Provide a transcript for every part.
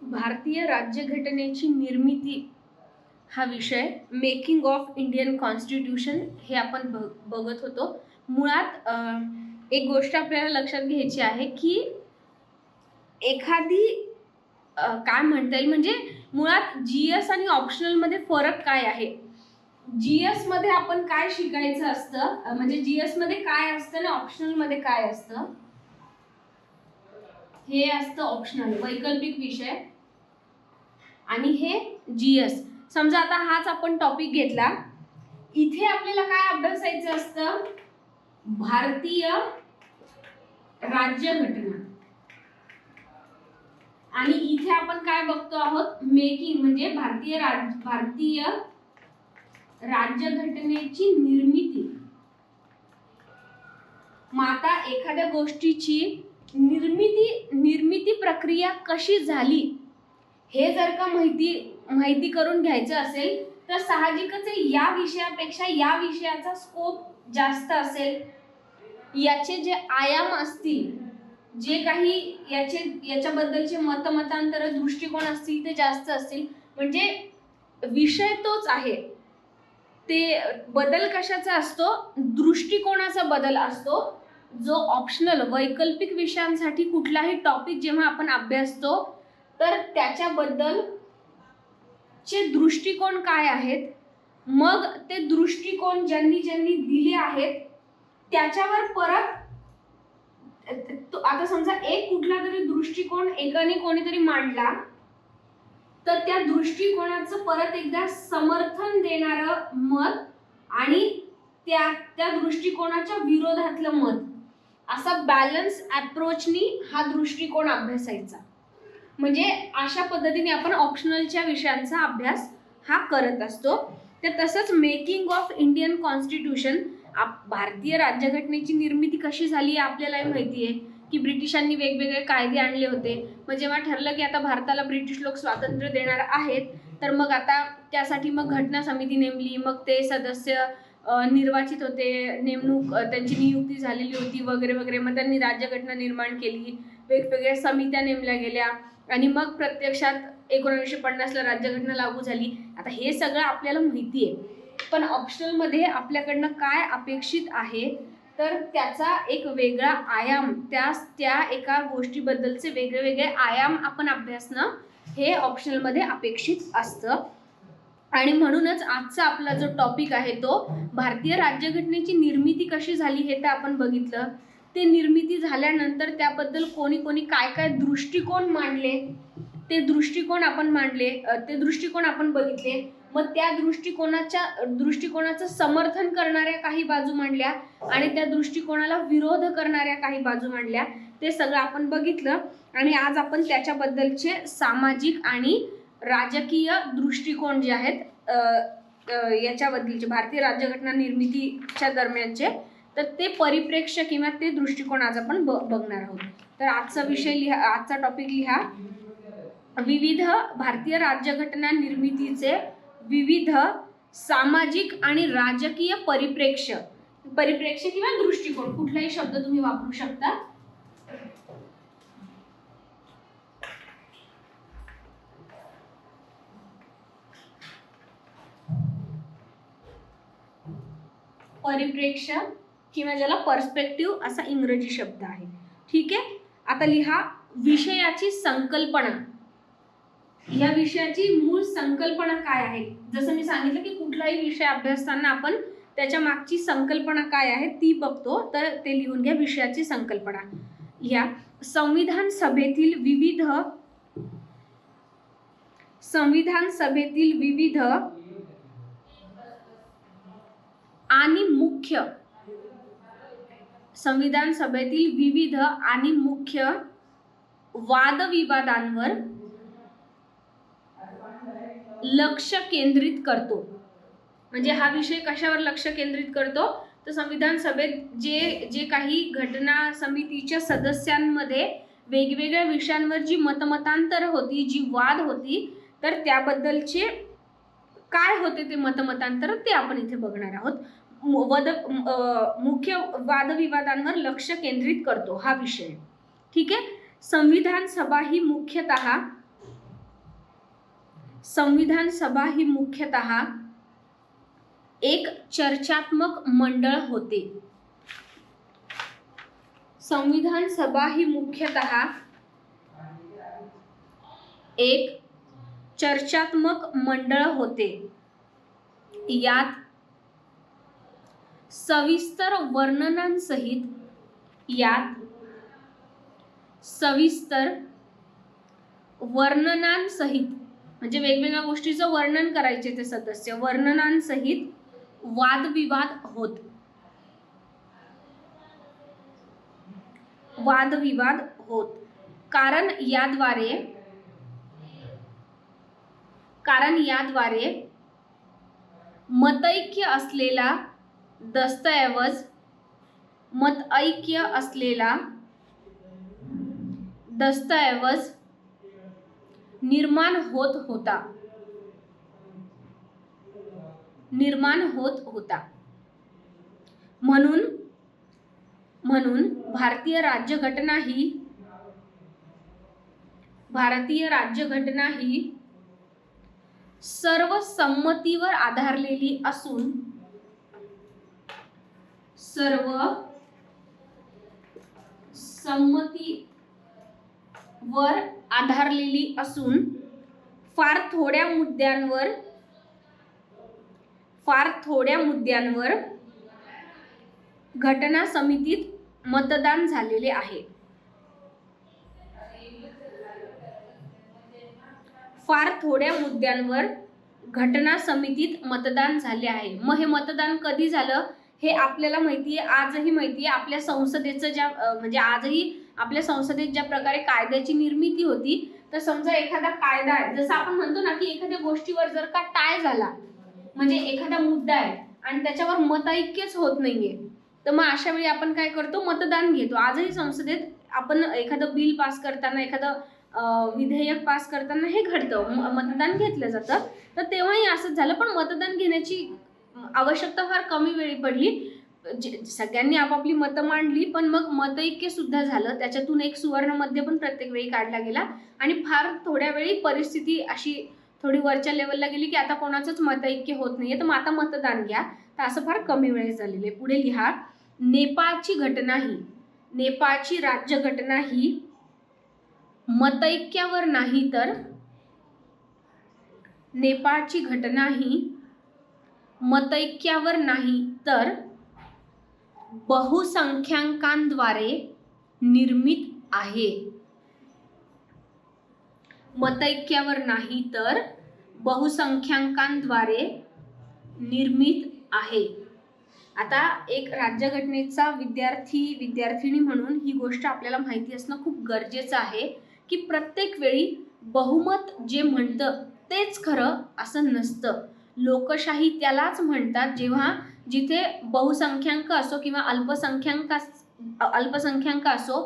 भारतीय राज्यघटनेची निर्मिती हा विषय, मेकिंग ऑफ इंडियन कॉन्स्टिट्यूशन हे आपण बघत होतो. मुळात एक गोष्ट आपल्याला लक्षात घ्यायची आहे की एखादी काय म्हणता येईल, म्हणजे मुळात जीएस आणि ऑप्शनल मध्ये फरक काय आहे. जीएस मध्ये आपण काय शिकायचं असतं, म्हणजे जीएस मध्ये काय असतं आणि ऑप्शनल मध्ये काय असतं, हे असतं ऑप्शनल वैकल्पिक विषय, आणि हे जीएस. समजा आता हाच आपण टॉपिक घेतला, इथे आपल्याला काय अभ्यासायचं असतं, भारतीय राज्यघटना, आणि इथे आपण काय बघतो आहोत, मेकिंग म्हणजे भारतीय राज्यघटनेची निर्मिती. मग आता एखाद्या गोष्टीची निर्मिती प्रक्रिया कशी झाली हे जर का माहिती करून घ्यायचं असेल तर साहजिकच या विषयापेक्षा या विषयाचा स्कोप जास्त असेल. याचे जे आयाम असतील, जे काही याच्याबद्दलचे मतांतर दृष्टिकोन असतील ते जास्त असतील. म्हणजे विषय तोच आहे, ते बदल कशाचा असतो, दृष्टिकोनाचा बदल असतो. जो ऑप्शनल वैकल्पिक विषयांसाठी कुठलाही टॉपिक जेव्हा आपण अभ्यासतो तर त्याच्याबद्दल चे दृष्टिकोन काय आहेत, मग ते दृष्टिकोन ज्यांनी दिले आहेत त्याच्यावर परत आता समजा एक कुठला तरी दृष्टिकोन एकाने कोणीतरी मांडला तर त्या दृष्टिकोनाचं परत एकदा समर्थन देणारं मत आणि त्या दृष्टिकोनाच्या विरोधातलं मत, असा बॅलन्स अप्रोचनी हा दृष्टिकोन अभ्यासायचा. म्हणजे अशा पद्धतीने आपण ऑप्शनलच्या विषयांचा अभ्यास हा करत असतो. तर तसंच मेकिंग ऑफ इंडियन कॉन्स्टिट्यूशन, भारतीय राज्यघटनेची निर्मिती कशी झाली आपल्याला माहिती आहे की ब्रिटिशांनी वेगवेगळे कायदे आणले होते. मग जेव्हा ठरलं की आता भारताला ब्रिटिश लोक स्वातंत्र्य देणार आहेत तर मग आता त्यासाठी मग घटना समिती नेमली, मग ते सदस्य निर्वाचित होते, नेमणूक त्यांची नियुक्ती झालेली होती वगैरे वगैरे. मग त्यांनी राज्यघटना निर्माण केली, वेगवेगळ्या समित्या नेमल्या गेल्या आणि मग प्रत्यक्षात 1950ला राज्यघटना लागू झाली. आता हे सगळं आपल्याला माहिती आहे, पण ऑप्शनलमध्ये आपल्याकडनं काय अपेक्षित आहे तर त्याचा एक वेगळा आयाम, त्या एका गोष्टीबद्दलचे वेगळे आयाम आपण अभ्यासणं हे ऑप्शनलमध्ये अपेक्षित असतं. आणि म्हणूनच आजचा आपला जो टॉपिक आहे तो भारतीय राज्यघटनेची निर्मिती कशी झाली हे तर आपण बघितलं. ते निर्मिती झाल्यानंतर त्याबद्दल कोणी काय दृष्टिकोन मांडले ते दृष्टिकोन आपण बघितले. मग त्या दृष्टिकोनाचं समर्थन करणाऱ्या काही बाजू मांडल्या आणि त्या दृष्टिकोनाला विरोध करणाऱ्या काही बाजू मांडल्या. ते सगळं आपण बघितलं आणि आज आपण त्याच्याबद्दलचे सामाजिक आणि राजकीय दृष्टिकोन जे आहेत याच्याबद्दलचे भारतीय राज्यघटना निर्मितीच्या दरम्यानचे, तर ते परिप्रेक्ष्य किंवा ते दृष्टिकोन आज आपण बघणार आहोत. तर आजचा टॉपिक लिहा, विविध भारतीय राज्यघटना निर्मितीचे विविध सामाजिक आणि राजकीय परिप्रेक्ष्य किंवा दृष्टिकोन, कुठलाही शब्द तुम्ही वापरू शकता. परिप्रेक्ष्य किंवा ज्याला पर्स्पेक्टिव्ह असा इंग्रजी शब्द आहे. ठीक आहे. आता लिहा, विषयाची संकल्पना. या विषयाची मूळ संकल्पना काय आहे. जसं मी सांगितलं की कुठलाही विषय अभ्यासताना आपण त्याच्या मागची संकल्पना काय आहे ती बघतो, तर ते लिहून घ्या. विषयाची संकल्पना या संविधान सभेतील विविध आणि मुख्य वादविवादांवर लक्ष केंद्रित करतो. म्हणजे हा विषय कशावर लक्ष केंद्रित करतो, तर संविधान सभेत जे काही घटना समितीच्या सदस्यांमध्ये वेगवेगळ्या विषयांवर जी मतमतांतर होती, जी वाद होती, तर त्याबद्दलचे काय होते ते मतमतांतर ते आपण इथे बघणार आहोत. मुख्य वादविवादांवर लक्ष केंद्रित करतो हा विषय. ठीक आहे. संविधान सभा ही मुख्यतः संविधान सभा ही मुख्यतः एक चर्चात्मक मंडळ होते. संविधान सभा ही मुख्यतः एक चर्चात्मक मंडळ होते. यात सविस्तर वर्णनांसहित म्हणजे वेगवेगळ्या गोष्टीचं वर्णन करायचे ते सदस्य, वर्णनांसहित वादविवाद होत. कारण याद्वारे मतैक्य असलेला दस्तऐवज निर्माण होत होता. म्हणून भारतीय राज्यघटना ही सर्व संमतीवर आधारलेली असून फार थोड्या मुद्द्यांवर घटना समितीत मतदान झालेले आहे. मग हे मतदान कधी झालं हे आपल्याला माहितीये, आजही माहितीये. आपल्या संसदेचं म्हणजे आजही आपल्या संसदेत ज्या प्रकारे कायद्याची निर्मिती होती, तर समजा एखादा कायदा आहे, जसं आपण म्हणतो ना की एखाद्या गोष्टीवर जर का टाय झाला, म्हणजे एखादा मुद्दा आहे आणि त्याच्यावर मतैक्यच होत नाहीये, तर मग अशा वेळी आपण काय करतो, मतदान घेतो. आजही संसदेत आपण एखादं बिल पास करताना, एखादं विधेयक पास करताना हे घडतं, मतदान घेतलं जातं. तर तेव्हाही असंच झालं, पण मतदान घेण्याची आवश्यकता फार कमी वेळी पडली. सगळ्यांनी आपापली मतं मांडली, पण मग मतैक्य सुद्धा झालं. त्याच्यातून एक सुवर्ण मध्य पण प्रत्येक वेळी काढला गेला आणि फार थोड्या वेळी परिस्थिती अशी थोडी वरच्या लेवलला गेली की आता कोणाचंच मतैक्य होत नाहीये, तर मग आता मतदान घ्या. तर असं फार कमी वेळेस झालेलं आहे. पुढे लिहा, नेपाळची राज्यघटना ही मतैक्यावर नाही तर बहुसंख्याकांद्वारे निर्मित आहे. मतैक्यावर नाही तर बहुसंख्याकांद्वारे निर्मित आहे. आता एक राज्यघटनेचा विद्यार्थिनी म्हणून ही गोष्ट आपल्याला माहिती असणं खूप गरजेचं आहे की प्रत्येक वेळी बहुमत जे म्हणतं तेच खरं असं नसतं. लोकशाही त्यालाच म्हणतात जेव्हा जिथे बहुसंख्याक असो किंवा अल्पसंख्याक असो,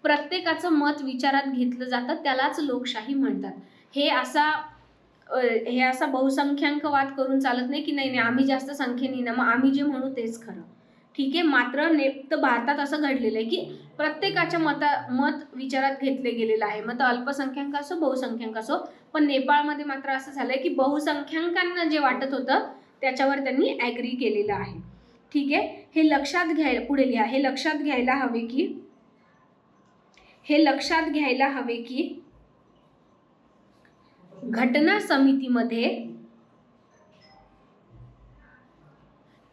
प्रत्येकाचं मत विचारात घेतलं जातं, त्यालाच लोकशाही म्हणतात. हे असा बहुसंख्याकवाद करून चालत नाही की नाही आम्ही जास्त संख्येने ना, मग आम्ही जे म्हणू तेच खरं. ठीक आहे. मात्र भारतात असं घडलेलं आहे की प्रत्येकाच्या मत विचारात घेतले गेलेलं आहे, मग अल्पसंख्याक असो बहुसंख्याक असो. पण नेपाळमध्ये मात्र असं झालंय की बहुसंख्याकांना जे वाटत होतं त्याच्यावर त्यांनी ॲग्री केलेलं आहे. ठीक आहे. हे लक्षात घ्यायला हवे की घटना समितीमध्ये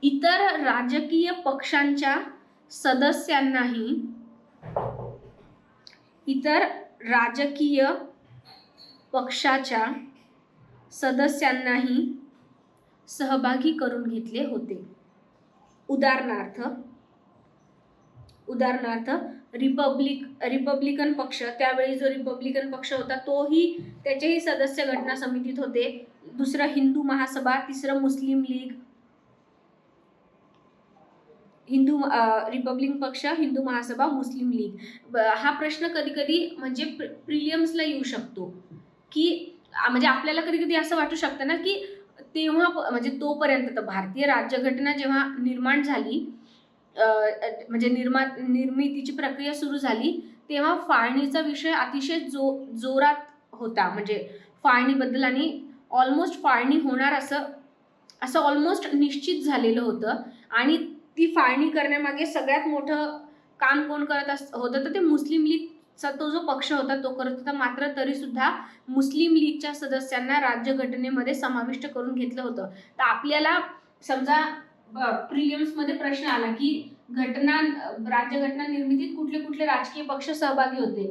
इतर राजकीय पक्षांच्या सदस्यांनाही सहभागी करून घेतले होते. उदाहरणार्थ रिपब्लिकन पक्ष, त्यावेळी जो रिपब्लिकन पक्ष होता तोही त्याचेही सदस्य घटना समितीत होते. दुसरं हिंदू महासभा, तिसरं मुस्लिम लीग. रिपब्लिकन पक्ष, हिंदू महासभा, मुस्लिम लीग. हा प्रश्न कधी कधी म्हणजे प्रिलियम्सला येऊ शकतो की म्हणजे आपल्याला कधी कधी असं वाटू शकतं ना की तेव्हा म्हणजे तोपर्यंत तर भारतीय राज्यघटना जेव्हा निर्माण झाली, म्हणजे निर्मितीची प्रक्रिया सुरू झाली, तेव्हा फाळणीचा विषय अतिशय जोरात होता. म्हणजे फाळणीबद्दल आणि ऑलमोस्ट फाळणी होणार असं ऑलमोस्ट निश्चित झालेलं होतं. आणि ती फाळणी करण्यामागे सगळ्यात मोठं काम कोण करत होतं तर ते मुस्लिम लीगचा तो जो पक्ष होता तो करत होता. मात्र तरी सुद्धा मुस्लिम लीगच्या सदस्यांना राज्यघटनेमध्ये समाविष्ट करून घेतलं होतं. तर आपल्याला समजा प्रिलिम्समध्ये प्रश्न आला की राज्यघटना निर्मितीत कुठले कुठले राजकीय पक्ष सहभागी होते,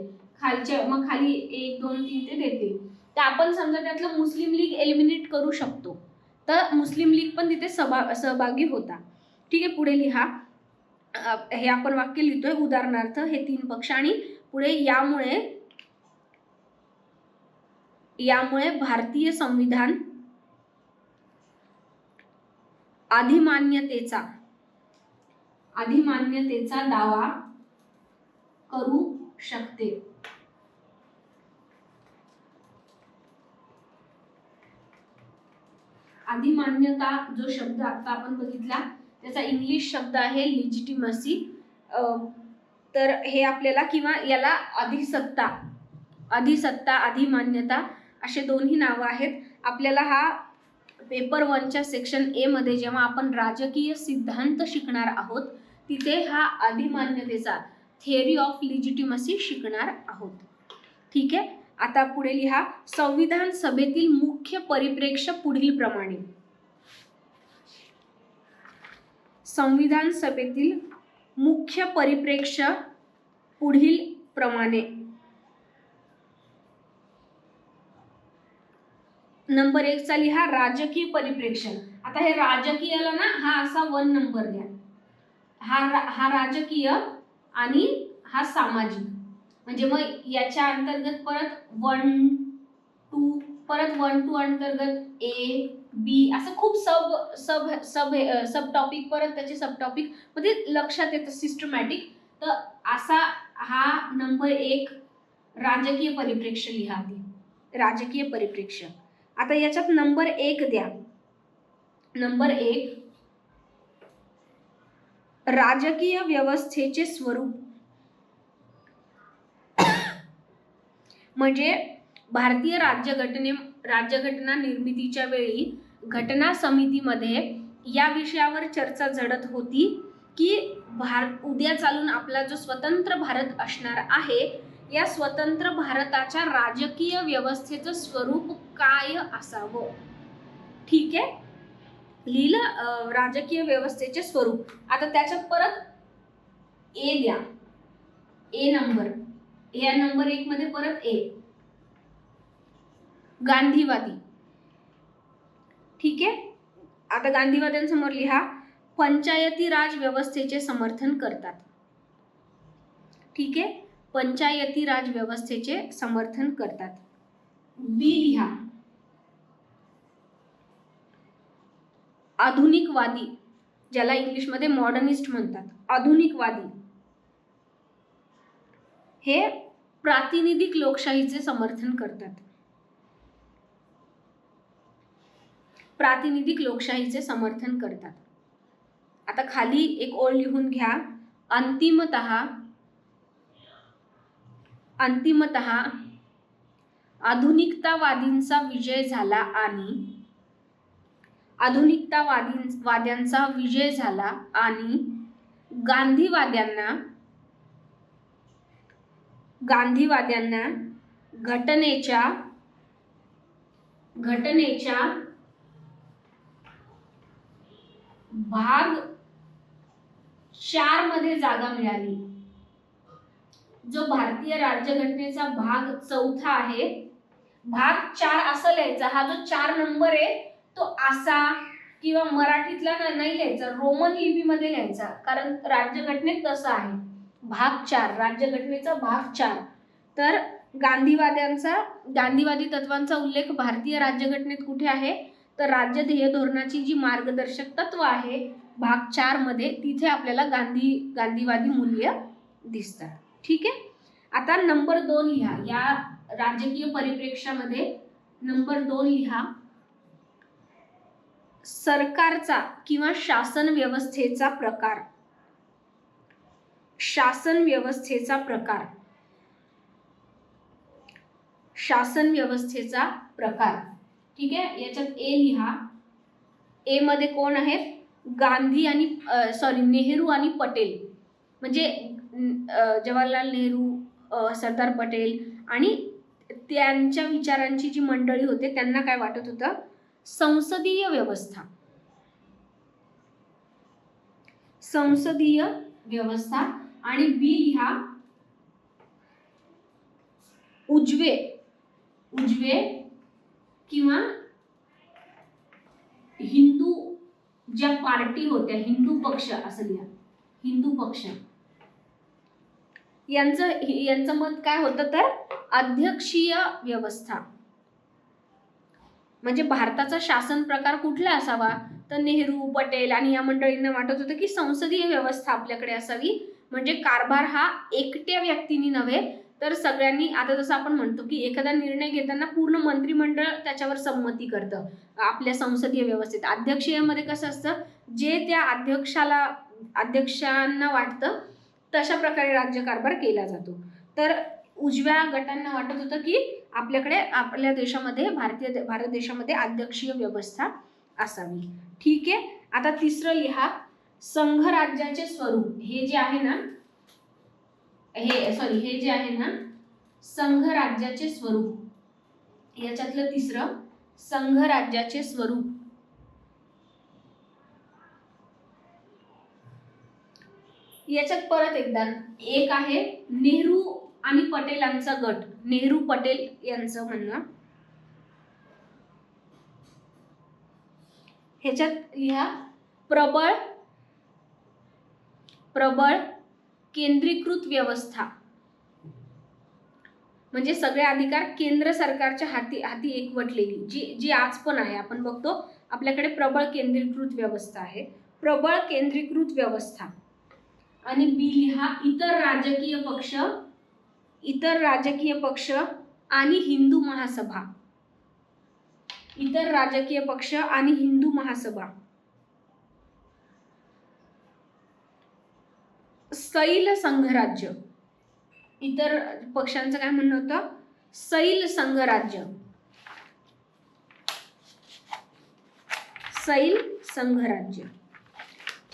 मग खाली 1 2 3 ते देते. तर आपण समजा त्यातलं मुस्लिम लीग एलिमिनेट करू शकतो. तर मुस्लिम लीग पण तिथे सहभागी होता. ठीक आहे, पुढे लिहा. हे आपण वाक्य लिहितोय, उदाहरणार्थ हे 3 पक्ष आणि पुढे यामुळे भारतीय संविधान अधिमान्यतेचा दावा करू शकते. अधिमान्यता जो शब्द आता आपण बघितला त्याचा इंग्लिश शब्द आहे लिजिटिमसी. तर हे आपल्याला किंवा याला अधिसत्ता अधिमान्यता असे दोन्ही नावं आहेत. आपल्याला हा पेपर 1च्या सेक्शन ए मध्ये जेव्हा आपण राजकीय सिद्धांत शिकणार आहोत तिथे हा अधिमान्यतेचा थिअरी ऑफ लिजिटिमसी शिकणार आहोत. ठीक आहे, आता पुढे लिहा. संविधान सभेतील मुख्य परिप्रेक्ष्य पुढील प्रमाणे. संविधान सभेतील मुख्य परिप्रेक्ष्य पुढील प्रमाणे. नंबर 1 चा लिहा राजकीय परिप्रेक्ष्य. आता हे राजकीयला ना हा असा 1 नंबर द्या. हा राजकीय आणि हा सामाजिक. म्हणजे मग याच्या अंतर्गत परत 1 2 परत 1 2 अंतर्गत ए बी असं खूप सब टॉपिक परत त्याचे सब टॉपिक मध्ये लक्षात येतं सिस्टमॅटिक. तर असा हा नंबर 1 राजकीय परिप्रेक्ष्य लिहा आधी. राजकीय परिप्रेक्ष्य. आता याच्यात नंबर 1 द्या. नंबर 1 राजकीय व्यवस्थेचे स्वरूप. म्हणजे भारतीय राज्यघटना निर्मितीच्या वेळी घटना समितीमध्ये या विषयावर चर्चा झडत होती की उद्या चालून आपला जो स्वतंत्र भारत असणार आहे या स्वतंत्र भारताच्या राजकीय व्यवस्थेचं स्वरूप काय असावं. ठीक आहे, लिहिलं राजकीय व्यवस्थेचे स्वरूप. आता त्याच्यात परत ए द्या. ए नंबर, या नंबर 1 मध्ये परत ए. गांधीवादी. ठीक आहे, आता गांधीवाद्यांसमोर लिहा पंचायती राज व्यवस्थेचे समर्थन करतात. ठीक आहे, पंचायती राज व्यवस्थेचे समर्थन करतात. बी लिहा आधुनिकवादी, ज्याला इंग्लिशमध्ये मॉडर्निस्ट म्हणतात. आधुनिकवादी हे प्रातिनिधिक लोकशाहीचे समर्थन करतात. प्रातिनिधिक लोकशाहीचे समर्थन करतात. आता खाली एक ओळ लिहून घ्या. अंतिमतः आधुनिकतावादींचा विजय झाला आणि गांधीवाद्यांना घटनेच्या भाग 4 मध्ये जागा मिळाली. जो भारतीय राज्यघटनेचा भाग 4 आहे, भाग 4 असं लिहायचा. हा जो 4 नंबर आहे तो असा किंवा मराठीतला नाही लिहायचा, रोमन लिपीमध्ये लिहायचा, कारण राज्यघटनेत तसं आहे. भाग 4 राज्यघटनेचा भाग 4. तर गांधीवादी तत्वांचा उल्लेख भारतीय राज्यघटनेत कुठे आहे तर राज्य ध्येय धोरणाची जी मार्गदर्शक तत्व आहे भाग 4 मध्ये, तिथे आपल्याला गांधीवादी मूल्य दिसतात. ठीक आहे, आता नंबर 2 लिहा. या राजकीय परिप्रेक्ष्यामध्ये नंबर 2 लिहा सरकारचा किंवा शासन व्यवस्थेचा प्रकार. शासन व्यवस्थेचा प्रकार. ठीक आहे, याच्यात ए लिहा. ए मध्ये कोण आहेत? गांधी आणि नेहरू आणि पटेल, म्हणजे जवाहरलाल नेहरू, सरदार पटेल आणि त्यांच्या विचारांची जी मंडळी होते त्यांना काय वाटत होतं? संसदीय व्यवस्था. संसदीय व्यवस्था. आणि बी लिहा उजवे किंवा हिंदू ज्या पार्टी होत्या, हिंदू पक्ष असं लिहा, हिंदू पक्ष, यांचं मत काय होतं? तर अध्यक्षीय व्यवस्था. म्हणजे भारताचा शासन प्रकार कुठला असावा? तर नेहरू, पटेल आणि या मंडळींना वाटत होतं की संसदीय व्यवस्था आपल्याकडे असावी, म्हणजे कारभार हा एकट्या व्यक्तींनी नव्हे तर सगळ्यांनी. आता जसं आपण म्हणतो की एखादा निर्णय घेताना पूर्ण मंत्रिमंडळ त्याच्यावर संमती करतं आपल्या संसदीय व्यवस्थेत. अध्यक्षीयमध्ये कसं असतं? जे त्या अध्यक्षांना वाटतं तशा प्रकारे राज्यकारभार केला जातो. तर उजव्या गटांना वाटत होतं की आपल्याकडे आपल्या देशामध्ये भारत देशामध्ये अध्यक्षीय व्यवस्था असावी. ठीक आहे, आता तिसरं लिहा संघराज्याचे स्वरूप. हे जे आहे ना, हे जे आहे ना संघराज्याचे स्वरूप, याच्यातलं तिसरं संघराज्याचे स्वरूप. याच्यात परत एकदा एक आहे नेहरू आणि पटेलांचा गट, नेहरू पटेल यांचं म्हणणं. ह्याच्यात लिहा प्रबळ केंद्रीकृत व्यवस्था, म्हणजे सगळे अधिकार केंद्र सरकारच्या हाती एकवटलेली, जी आज पण आहे. आपण बघतो आपल्याकडे प्रबळ केंद्रीकृत व्यवस्था आहे, प्रबळ केंद्रीकृत व्यवस्था. आणि बी लिहा इतर राजकीय पक्ष आणि हिंदू महासभा. इतर राजकीय पक्ष आणि हिंदू महासभा. सैल संघराज्य. इतर पक्षांचं काय म्हणणं होतं? सैल संघराज्य. सैल संघराज्य.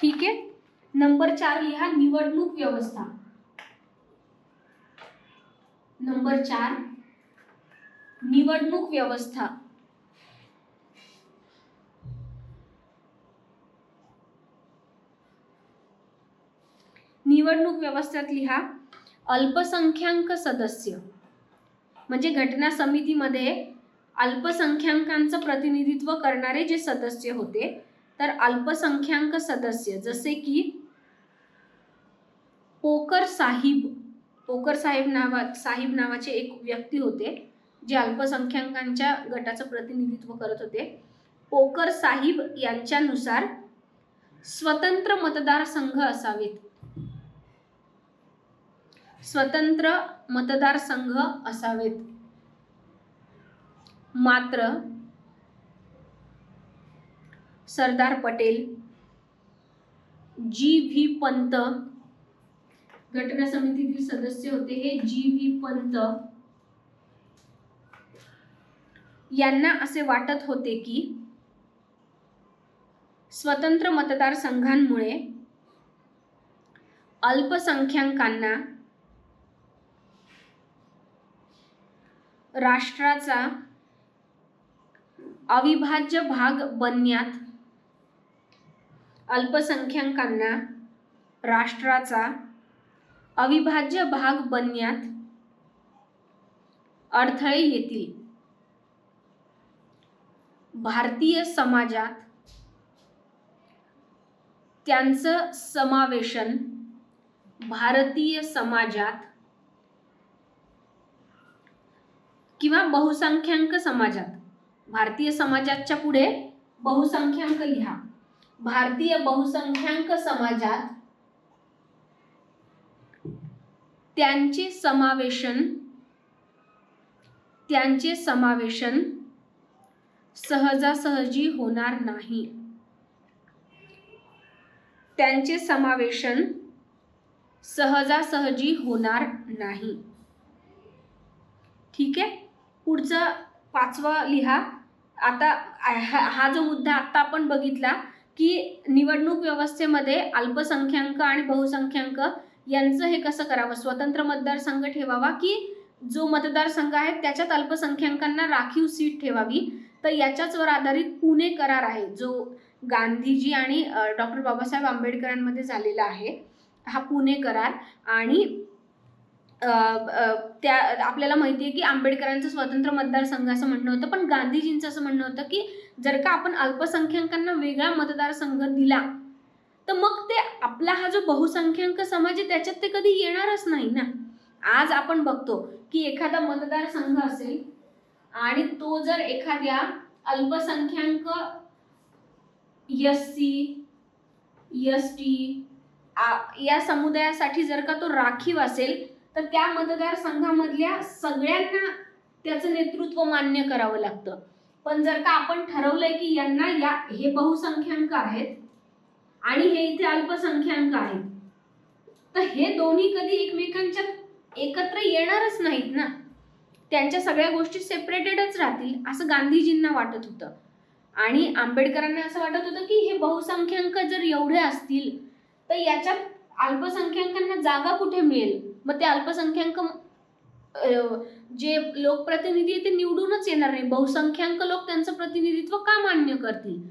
ठीक आहे. नंबर 4 लिहा निवडणूक व्यवस्था. नंबर 4 निवडणूक व्यवस्था. निवडणूक व्यवस्थेत लिहा अल्पसंख्याक सदस्य, म्हणजे घटना समितीमध्ये अल्पसंख्याकांचं प्रतिनिधित्व करणारे जे सदस्य होते, तर अल्पसंख्याक सदस्य जसे की पोकर साहिब नावाचे एक व्यक्ती होते जे अल्पसंख्याकांच्या गटाचं प्रतिनिधित्व करत होते. पोकर साहिब यांच्यानुसार स्वतंत्र मतदारसंघ असावेत. स्वतंत्र मतदारसंघ असावेत. मात्र सरदार पटेल, जी.व्ही. पंत, घटना समितीतील सदस्य होते हे जी.व्ही. पंत, यांना असे वाटत होते की स्वतंत्र मतदारसंघांमुळे अल्पसंख्याकांना राष्ट्राचा अविभाज्य भाग बनण्यात अडथळे येतील. भारतीय समाजात त्यांचं समावेशन भारतीय समाजात किंवा बहुसंख्याक समाजात, भारतीय समाजाच्या पुढे बहुसंख्याक लिहा, भारतीय बहुसंख्याक समाजात त्यांचे समावेशन सहजासहजी होणार नाही. त्यांचे समावेशन सहजासहजी होणार नाही. ठीक आहे. पुढचं 5वं लिहा आता हा जो मुद्दा आता आपण बघितला की निवडणूक व्यवस्थेमध्ये अल्पसंख्याक आणि बहुसंख्याक यांचं हे कसं करावं, स्वतंत्र मतदारसंघ ठेवावा की जो मतदारसंघ आहे त्याच्यात अल्पसंख्याकांना राखीव सीट ठेवावी. तर याच्याच वर आधारित पुणे करार आहे जो गांधीजी आणि डॉक्टर बाबासाहेब आंबेडकरांमध्ये झालेला आहे, हा पुणे करार. आणि त्या आपल्याला माहिती आहे की आंबेडकरांचं स्वतंत्र मतदारसंघ असं म्हणणं होतं, पण गांधीजींचं असं म्हणणं होतं की जर का आपण अल्पसंख्याकांना वेगळा मतदारसंघ दिला तर मग ते आपला हा जो बहुसंख्याक समाज आहे त्याच्यात ते कधी येणारच नाही ना. आज आपण बघतो की एखादा मतदारसंघ असेल आणि तो जर एखाद्या अल्पसंख्याक SC ST या समुदायासाठी जर का तो राखीव असेल तर त्या मतदारसंघामधल्या सगळ्यांना त्याचं नेतृत्व मान्य करावं लागतं. पण जर का आपण ठरवलंय की यांना हे बहुसंख्याक आहेत आणि हे इथे अल्पसंख्याक आहेत, तर हे दोन्ही कधी एकमेकांच्या एकत्र येणारच नाहीत ना, त्यांच्या सगळ्या गोष्टी सेपरेटेडच राहतील असं गांधीजींना वाटत होतं. आणि आंबेडकरांना असं वाटत होतं की हे बहुसंख्याक जर एवढे असतील तर याच्यात अल्पसंख्याकांना जागा कुठे मिळेल, मग ते अल्पसंख्याक जे लोकप्रतिनिधी आहे ते निवडूनच येणार नाही, बहुसंख्याक लोक त्यांचं प्रतिनिधित्व का मान्य करतील,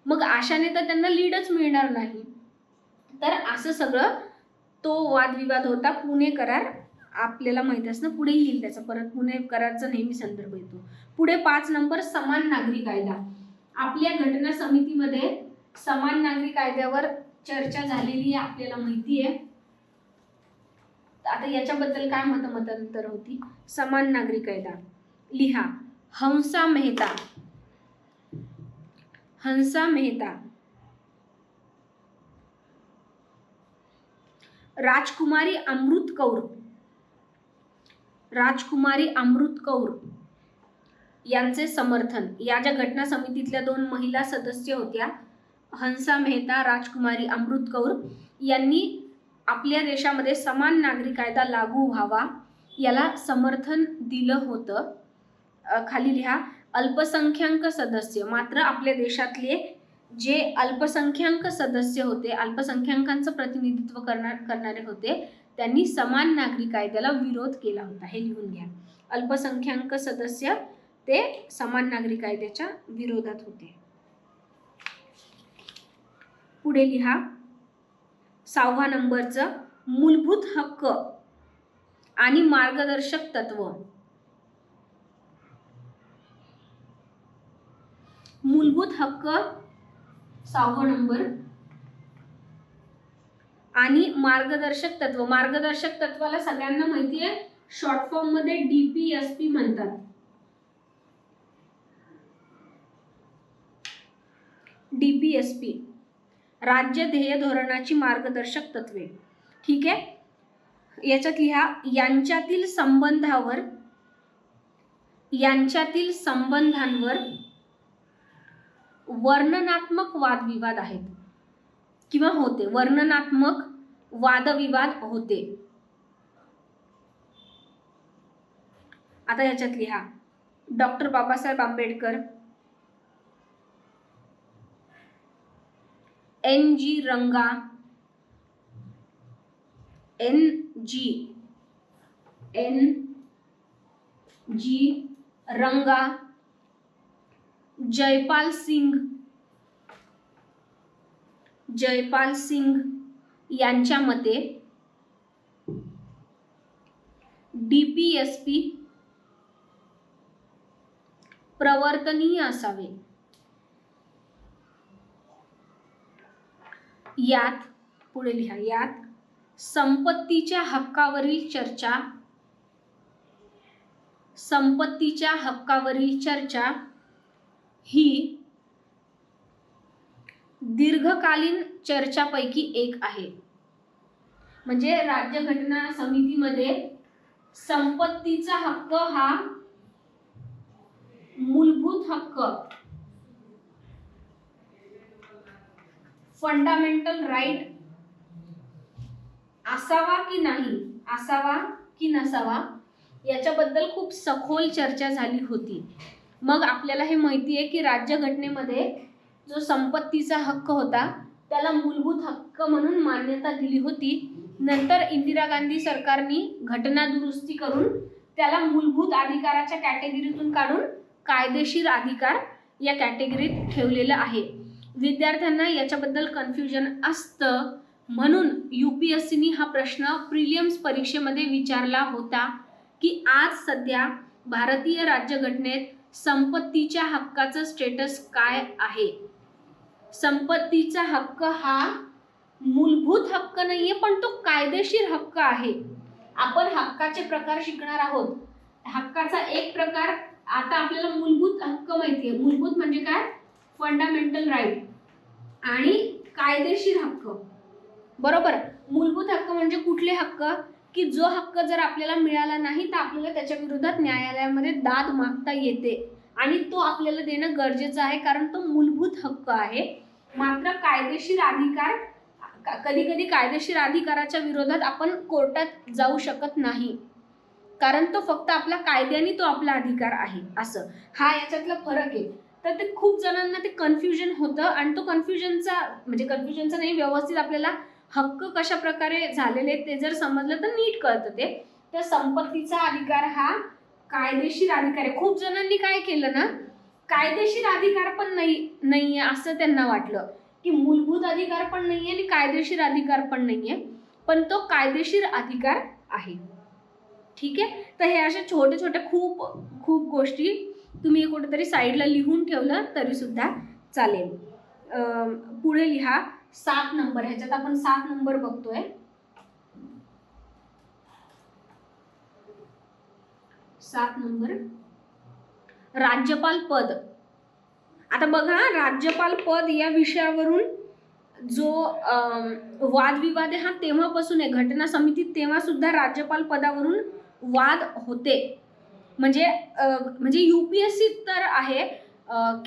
मग अशाने तर त्यांना लीडच मिळणार नाही. तर असं सगळं तो वादविवाद होता. पुणे करार आपल्याला माहित असणं पुढे येईल त्याचा, परत पुणे करारचा नेहमी संदर्भ येतो. पुढे 5 नंबर समान नागरी कायदा. आपल्या घटना समितीमध्ये समान नागरी कायद्यावर चर्चा झालेली आहे, आपल्याला माहिती आहे. आता याच्याबद्दल काय मतांतर होती. समान नागरी कायदा लिहा. हंसा मेहता, हंसा मेहता, राजकुमारी अमृत कौर, राजकुमारी अमृत कौर यांचे समर्थन. या ज्या घटना समितीतल्या 2 महिला सदस्य होत्या, हंसा मेहता, राजकुमारी अमृत कौर, यांनी आपल्या देशामध्ये समान नागरी कायदा लागू व्हावा याला समर्थन दिलं होतं. खाली लिहा. अल्पसंख्याक सदस्य, मात्र आपल्या देशातले जे अल्पसंख्याक सदस्य होते, अल्पसंख्याकांचं प्रतिनिधित्व करणारे होते, त्यांनी समान नागरी कायद्याला विरोध केला होता. हे लिहून घ्या. अल्पसंख्याक सदस्य ते समान नागरी कायद्याच्या विरोधात होते. पुढे लिहा. 6व्या नंबरचं मूलभूत हक्क आणि मार्गदर्शक तत्व. मूलभूत हक्क 6वा नंबर आणि मार्गदर्शक तत्व. मार्गदर्शक तत्वाला सगळ्यांना माहिती आहे, शॉर्ट फॉर्म मध्ये DPSP म्हणतात. DPSP राज्य ध्येय धोरणाची मार्गदर्शक तत्वे. ठीक आहे. याच्यात लिहा. यांच्यातील संबंधांवर वर्णनात्मक वादविवाद आहेत किंवा होते, वर्णनात्मक वादविवाद होते. आता याच्यात लिहा. डॉक्टर बाबासाहेब आंबेडकर, NG रंगा, NG रंगा, जयपाल सिंग यांच्या मते DPSP प्रवर्तनीय असावे. यात पुढे लिहा. यात संपत्तीच्या हक्कावरील चर्चा ही दीर्घकालीन चर्चापैकी एक आहे. म्हणजे राज्यघटना समितीमध्ये संपत्तीचा हक्क हा मूलभूत हक्क, फंडामेंटल राईट असावा की नाही, असावा की नसावा याच्याबद्दल खूप सखोल चर्चा झाली होती. मग आपल्याला हे माहिती आहे की राज्यघटनेमध्ये जो संपत्तीचा हक्क होता त्याला मूलभूत हक्क म्हणून मान्यता दिली होती. नंतर इंदिरा गांधी सरकारने घटना दुरुस्ती करून त्याला मूलभूत अधिकाराच्या कॅटेगरीतून काढून कायदेशीर अधिकार या कॅटेगरीत ठेवलेलं आहे. विद्यार्थ्यांना याच्याबद्दल कन्फ्युजन असतं, म्हणून UPSCनी हा प्रश्न प्रिलिम्स परीक्षेमध्ये विचारला होता की आज सध्या भारतीय राज्यघटनेत संपत्तीच्या हक्काचं स्टेटस काय आहे. संपत्तीचा हक्क हा मूलभूत हक्क नाहीये, पण तो कायदेशीर हक्क आहे. आपण हक्काचे प्रकार शिकणार आहोत. हक्काचा एक प्रकार आता आपल्याला मूलभूत हक्क माहिती आहे. मूलभूत म्हणजे काय? Fundamental right. आणि कायदेशीर हक्क, बरोबर. मूलभूत हक्क म्हणजे कुठले हक्क की जो हक्क जर आपल्याला मिळाला नाही तर आपल्याला त्याच्या विरोधात न्यायालयामध्ये दाद मागता येते आणि तो आपल्याला देणं गरजेचं आहे, कारण तो मूलभूत हक्क आहे. मात्र कायदेशीर अधिकार, कधी कधी कायदेशीर अधिकाराच्या विरोधात आपण कोर्टात जाऊ शकत नाही, कारण तो फक्त आपला कायद्याने तो आपला अधिकार आहे. असं हा याच्यातला फरक आहे. तर ते खूप जणांना ते कन्फ्युजन होतं आणि तो कन्फ्युजनचा नाही, व्यवस्थित आपल्याला हक्क कशा प्रकारे झालेले ते जर समजलं तर नीट कळतं ते. तर संपत्तीचा अधिकार हा कायदेशीर अधिकार आहे. खूप जणांनी काय केलं ना, कायदेशीर अधिकार पण नाहीये असं त्यांना वाटलं की मूलभूत अधिकार पण नाहीये आणि कायदेशीर अधिकार पण नाहीये, पण तो कायदेशीर अधिकार आहे. ठीक आहे. तर हे अशा छोटे छोटे खूप खूप गोष्टी तुम्ही कुठेतरी साईडला लिहून ठेवलं तरी सुद्धा चालेल. पुढे लिहा 7 नंबर. ह्याच्यात आपण 7 नंबर बघतोय. 7 नंबर राज्यपाल पद. आता बघा, राज्यपाल पद या विषयावरून जो वादविवाद आहे हा तेव्हापासून आहे. घटना समितीत तेव्हा सुद्धा राज्यपाल पदावरून वाद होते. म्हणजे UPSC तर आहे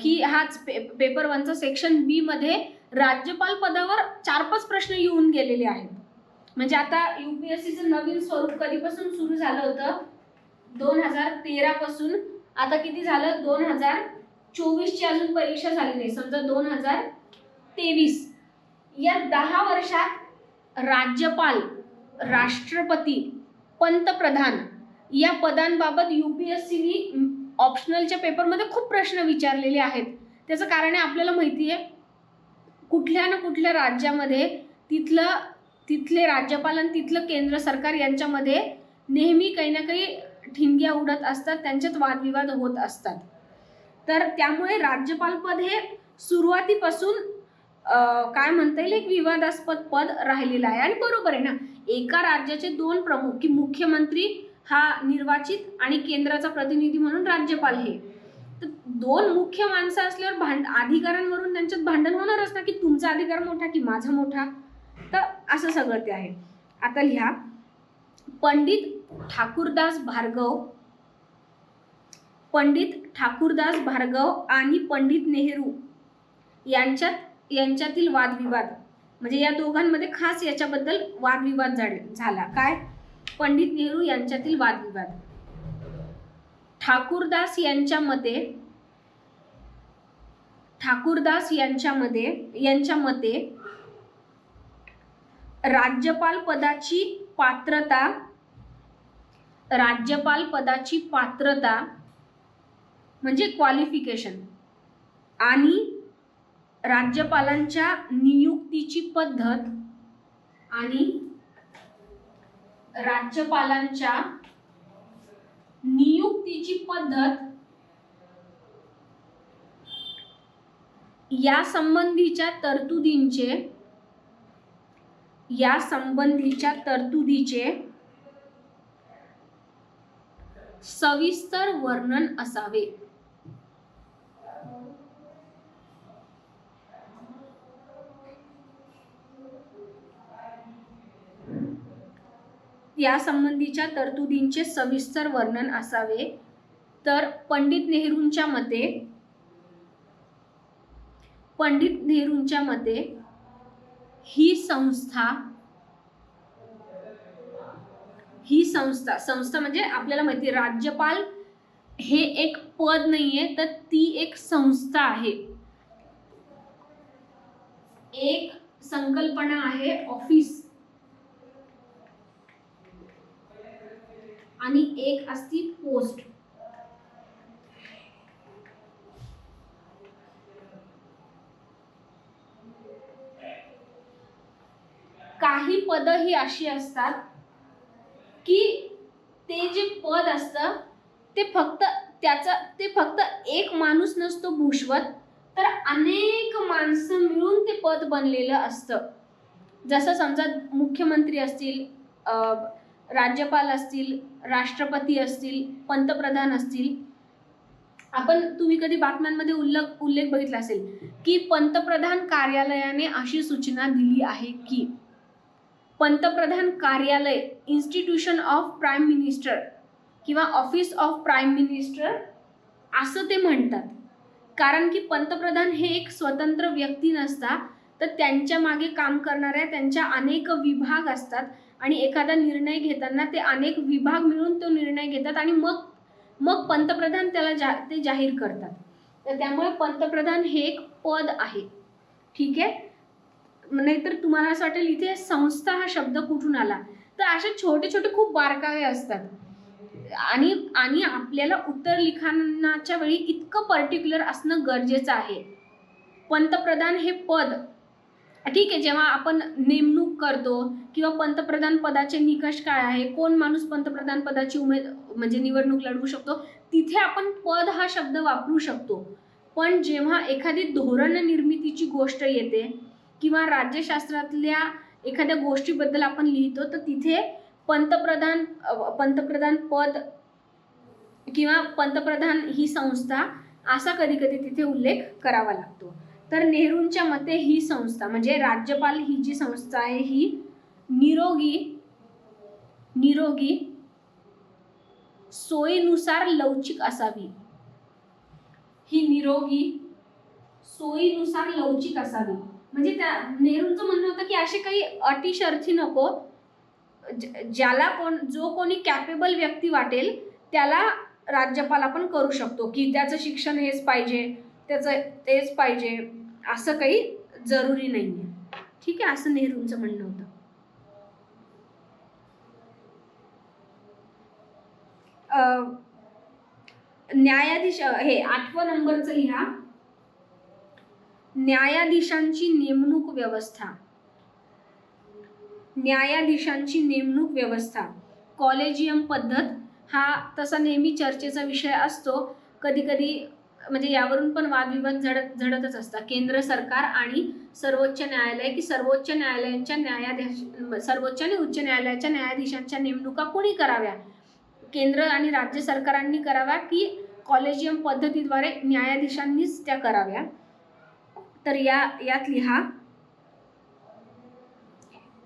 की हाच पेपर 1चा सेक्शन B मध्ये राज्यपाल पदावर 4-5 प्रश्न येऊन गेलेले आहेत. म्हणजे आता UPSCचं नवीन स्वरूप कधीपासून सुरू झालं होतं? 2013 पासून. आता किती झालं? 2024ची अजून परीक्षा झाली नाही, समजा 2023. या 10 वर्षात राज्यपाल, राष्ट्रपती, पंतप्रधान या पदांबाबत UPSCनी ऑप्शनलच्या पेपरमध्ये खूप प्रश्न विचारलेले आहेत. त्याचं कारण आहे आपल्याला माहिती आहे कुठल्या ना कुठल्या राज्यामध्ये तिथले राज्यपाल आणि तिथलं केंद्र सरकार यांच्यामध्ये नेहमी काही ना काही ठिणग्या उडत असतात, त्यांच्यात वादविवाद होत असतात. तर त्यामुळे राज्यपाल पद हे सुरुवातीपासून काय म्हणता येईल, एक विवादास्पद पद राहिलेलं आहे. आणि बरोबर आहे ना, एका राज्याचे 2 प्रमुख की मुख्यमंत्री हा निर्वाचित आणि केंद्राचा प्रतिनिधी म्हणून राज्यपाल हे, तर 2 मुख्य माणसं असल्यावर अधिकारांवरून त्यांच्यात भांडण होणारच ना, की तुमचा अधिकार मोठा की माझा मोठा. तर असं सगळं ते आहे. आता लिहा पंडित ठाकूरदास भार्गव आणि पंडित नेहरू यांच्यातील वादविवाद. म्हणजे या दोघांमध्ये खास याच्याबद्दल वादविवाद झाला. काय? पंडित नेहरू यांच्यातील वादविवाद. ठाकूरदास यांच्या मते राज्यपाल पात्रता म्हणजे क्वालिफिकेशन आणि राज्यपालांच्या नियुक्तीची पद्धत या संबंधीच्या तरतुदीचे सविस्तर वर्णन असावे. या संबंधीच्या तरतुदींचे सविस्तर वर्णन असावे. तर पंडित नेहरूंच्या मते ही संस्था म्हणजे आपल्याला माहिती, राज्यपाल हे एक पद नाहीये, तर ती एक संस्था आहे. एक संकल्पना आहे ऑफिस आणि एक असती पोस्ट. काही पद ही अशी असतात की ते जे पद असतं ते फक्त एक माणूस नसतो भूषवत, तर अनेक माणसं मिळून ते पद बनलेलं असतं. जसं समजा मुख्यमंत्री असतील, राज्यपाल असतील, राष्ट्रपती असतील, पंतप्रधान असतील. तुम्ही कधी बातम्यांमध्ये उल्लेख बघितला असेल की पंतप्रधान कार्यालयाने अशी सूचना दिली आहे की पंतप्रधान कार्यालय, इन्स्टिट्यूशन ऑफ प्राईम मिनिस्टर किंवा ऑफिस ऑफ प्राईम मिनिस्टर असं ते म्हणतात. कारण की पंतप्रधान हे एक स्वतंत्र व्यक्ती नसतात, तर त्यांच्या मागे काम करणाऱ्या त्यांच्या अनेक विभाग असतात आणि एखादा निर्णय घेताना ते अनेक विभाग मिळून तो निर्णय घेतात आणि मग पंतप्रधान त्याला ते जाहीर करतात. तर त्यामुळे पंतप्रधान हे एक पद आहे. ठीक आहे. नाहीतर तुम्हाला असं वाटेल इथे संस्था हा शब्द कुठून आला, तर असे छोटे छोटे खूप बारकावे असतात आणि आपल्याला उत्तर लिखाणाच्या वेळी इतकं पर्टिक्युलर असणं गरजेचं आहे. पंतप्रधान हे पद, ठीक आहे, जेव्हा आपण नेमणूक करतो किंवा पंतप्रधान पदाचे निकष काय आहे, कोण माणूस पंतप्रधान पदाची म्हणजे निवडणूक लढवू शकतो, तिथे आपण पद हा शब्द वापरू शकतो. पण जेव्हा एखादी धोरण निर्मितीची गोष्ट येते किंवा राज्यशास्त्रातल्या एखाद्या गोष्टीबद्दल आपण लिहितो, तर तिथे पंतप्रधान पद किंवा पंतप्रधान ही संस्था असा कधी कधी तिथे उल्लेख करावा लागतो. तर नेहरूंच्या मते ही संस्था म्हणजे राज्यपाल ही जी संस्था आहे ही निरोगी सोयीनुसार लवचिक असावी. ही निरोगी सोयीनुसार लवचिक असावी. म्हणजे त्या नेहरूंचं म्हणणं होतं की असे काही अटी शर्थी नको, जो कोणी कॅपेबल व्यक्ती वाटेल त्याला राज्यपाल आपण करू शकतो, की त्याचं शिक्षण हेच पाहिजे, त्याचं तेच पाहिजे असं काही जरुरी नाहीये. ठीक आहे, असं नेहरूंचं म्हणणं होतं. न्यायाधीश हे 8 नंबरचं लिहा. न्यायाधीशांची नेमणूक व्यवस्था. कॉलेजियम पद्धत हा तसा नेहमी चर्चेचा विषय असतो. कधी कधी म्हणजे यावरून पण वादविवाद झडतच असतात. केंद्र सरकार आणि सर्वोच्च न्यायालय, की सर्वोच्च आणि उच्च न्यायालयाच्या न्यायाधीशांच्या नेमणुका कोणी कराव्या, केंद्र आणि राज्य सरकारांनी कराव्या की कॉलेजियम पद्धतीद्वारे न्यायाधीशांनीच त्या कराव्या. तर यात लिहा.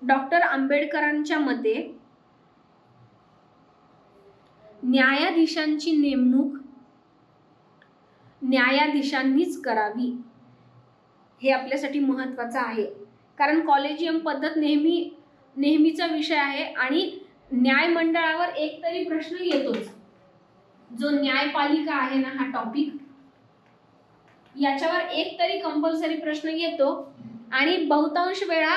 डॉक्टर आंबेडकरांच्या मते न्यायाधीशांची नेमणूक न्यायाधीशांनीच करावी. हे आपल्यासाठी महत्त्वाचं आहे, कारण कॉलेजियम पद्धत नेहमीचा विषय आहे आणि न्यायमंडळावर एक तरी प्रश्न येतोच. जो न्यायपालिका आहे ना, हा टॉपिक, याच्यावर एक तरी कंपल्सरी प्रश्न येतो आणि बहुतांश वेळा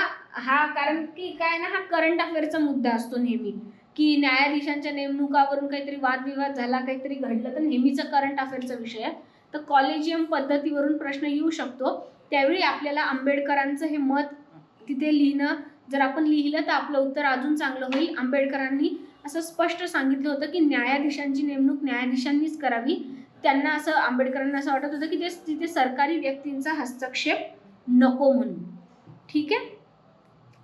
कारण की काय ना, हा करंट अफेअरचा मुद्दा असतो नेहमी, की न्यायाधीशांच्या नेमणुकावरून काहीतरी वादविवाद झाला, काहीतरी घडलं, तर नेहमीचा करंट अफेअरचा विषय आहे. तर कॉलेजियम पद्धतीवरून प्रश्न येऊ शकतो. त्यावेळी आपल्याला आंबेडकरांचं हे मत तिथे लिहिणं, जर आपण लिहिलं तर आपलं उत्तर अजून चांगलं होईल. आंबेडकरांनी असं स्पष्ट सांगितलं होतं की न्यायाधीशांची नेमणूक न्यायाधीशांनीच करावी. आंबेडकरांना असं वाटत होतं की तिथे सरकारी व्यक्तींचा हस्तक्षेप नको म्हणून. ठीक आहे,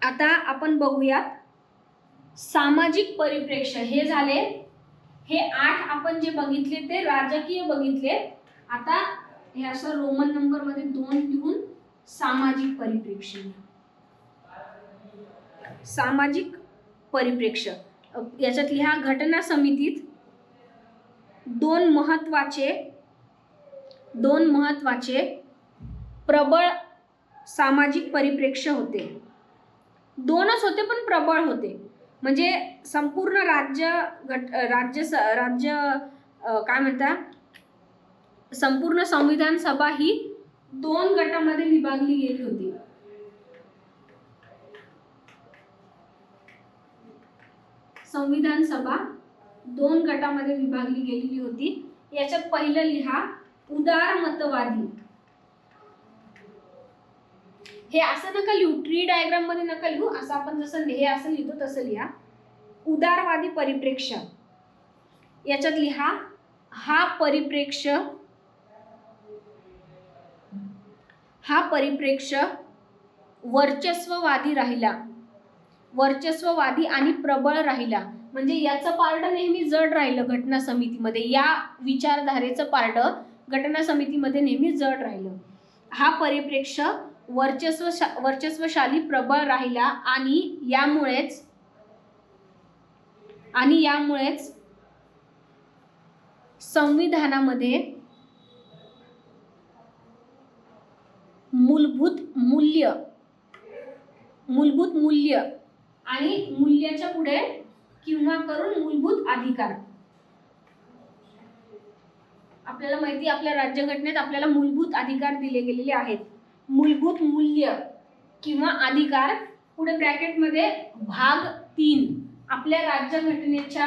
आता आपण बघूयात सामाजिक परिप्रेक्ष्य. हे झाले, हे 8 आपण जे बघितले ते राजकीय बघितले. आता हे असं रोमन नंबर मध्ये 2 लिहून सामाजिक परिप्रेक्ष्य. सामाजिक परिप्रेक्ष्य याच्यात लिहा. घटना समितीत दोन महत्वाचे प्रबळ सामाजिक परिप्रेक्ष्य होते. 2च होते पण प्रबळ होते. म्हणजे संपूर्ण राज्य काय म्हणता, संपूर्ण संविधान सभा ही 2 गटामध्ये विभागली गेली होती. संविधान सभा 2 गटामध्ये विभागली गेलेली होती. याच्यात पहिलं लिहा उदारमतवादी. हे असं नका लिहू, ट्री डायग्राम मध्ये नका लिहू, असं आपण जसं हे असं लिहितो तसं लिहा. उदारवादी परिप्रेक्ष्य. याच्यात लिहा हा परिप्रेक्ष्य वर्चस्ववादी राहिला, वर्चस्ववादी आणि प्रबळ राहिला. म्हणजे याचं पारड नेहमी जड राहिलं घटना समितीमध्ये, या विचारधारेचं पारड घटना समितीमध्ये नेहमी जड राहिलं. हा परिप्रेक्ष्य वर्चस्वशाली प्रबळ राहिला आणि यामुळेच संविधानामध्ये मूलभूत मूल्य आणि मूल्याच्या पुढे किंवा करून मूलभूत अधिकार. आपल्याला माहिती, आपल्या राज्यघटनेत आपल्याला मूलभूत अधिकार दिले गेलेले आहेत. मूलभूत मूल्य किंवा अधिकार, पुढे ब्रॅकेट मध्ये भाग 3. आपल्या राज्यघटनेच्या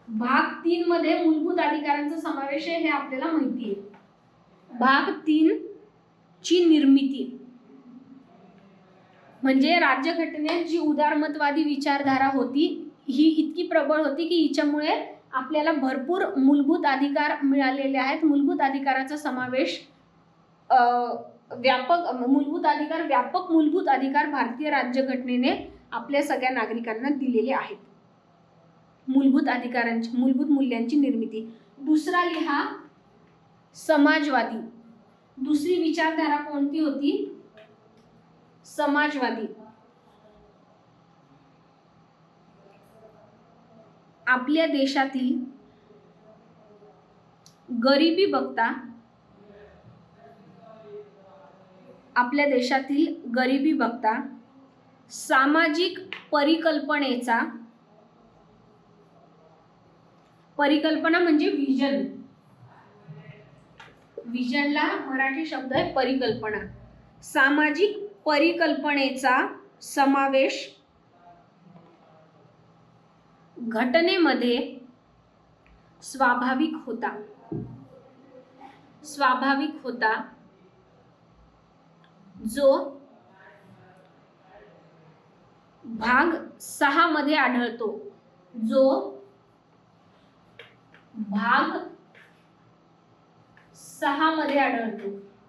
भाग 3 मध्ये मूलभूत अधिकारांचा समावेश आहे, हे आपल्याला माहिती आहे. भाग 3 ची निर्मिती म्हणजे राज्यघटनेत जी उदारमतवादी विचारधारा होती ही इतकी प्रबळ होती की हिच्यामुळे आपल्याला भरपूर मूलभूत अधिकार मिळालेले आहेत. मूलभूत अधिकाराचा समावेश व्यापक मूलभूत अधिकार भारतीय राज्यघटनेने आपल्या सगळ्या नागरिकांना दिलेले आहेत. मूलभूत अधिकारांची, मूलभूत मूल्यांची निर्मिती. दुसरा लिहा समाजवादी. दुसरी विचारधारा कोणती होती? समाजवादी. आपल्या देशातील गरिबी बघता सामाजिक परिकल्पना म्हणजे विजन. विजनला मराठी शब्द आहे परिकल्पना. सामाजिक परिकल्पनेचा समावेश घटनेमध्ये स्वाभाविक होता जो भाग 6 मध्ये आढळतो.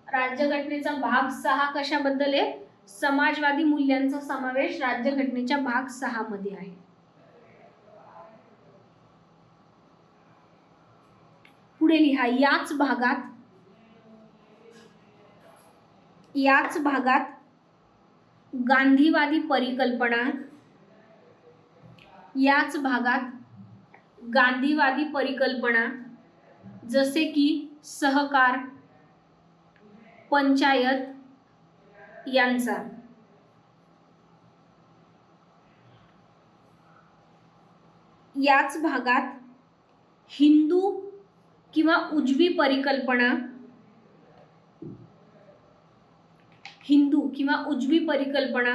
राज्यघटनेचा भाग 6 कशाबद्दल आहे? समाजवादी मूल्यांचा समावेश राज्यघटनेच्या भाग 6 मध्ये आहे. पुढे लिहा याच भागात गांधीवादी परिकल्पना जसे की सहकार, पंचायत यांचा. याच भागात हिंदू किंवा उजवी परिकल्पना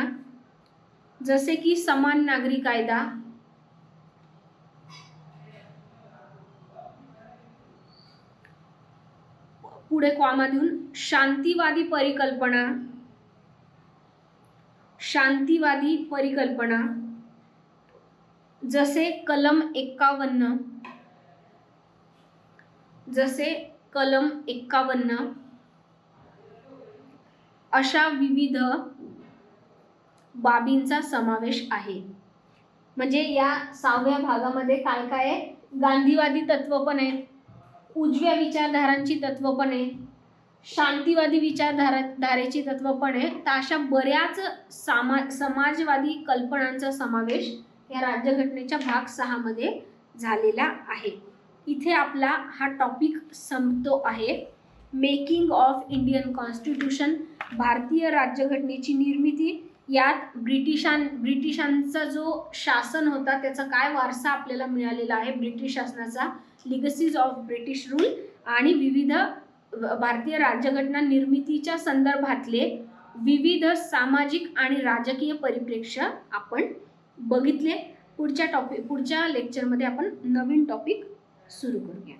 जसे की समान नागरी कायदा, पुढे कॉमा देऊन शांतीवादी परिकल्पना जसे कलम 51 अशा विविध बाबींचा समावेश आहे. म्हणजे या 6व्या भागामध्ये काय काय आहे? गांधीवादी तत्व पण आहे, उजव्या विचारधारांची तत्व पण आहे, शांतीवादी विचारधारेची तत्व पण आहे. तर अशा बऱ्याच समाजवादी कल्पनांचा समावेश या राज्यघटनेच्या भाग 6 मध्ये झालेला आहे. इथे आपला हा टॉपिक संपतो आहे. मेकिंग ऑफ इंडियन कॉन्स्टिट्यूशन, भारतीय राज्यघटनेची निर्मिती. यात ब्रिटिशांचा जो शासन होता त्याचा काय वारसा आपल्याला मिळालेला आहे, ब्रिटिश शासनाचा, लिगसीज ऑफ ब्रिटिश रूल आणि विविध भारतीय राज्यघटना निर्मितीच्या संदर्भातले विविध सामाजिक आणि राजकीय परिप्रेक्ष्य आपण बघितले. पुढच्या लेक्चरमध्ये आपण नवीन टॉपिक सुरू करूया.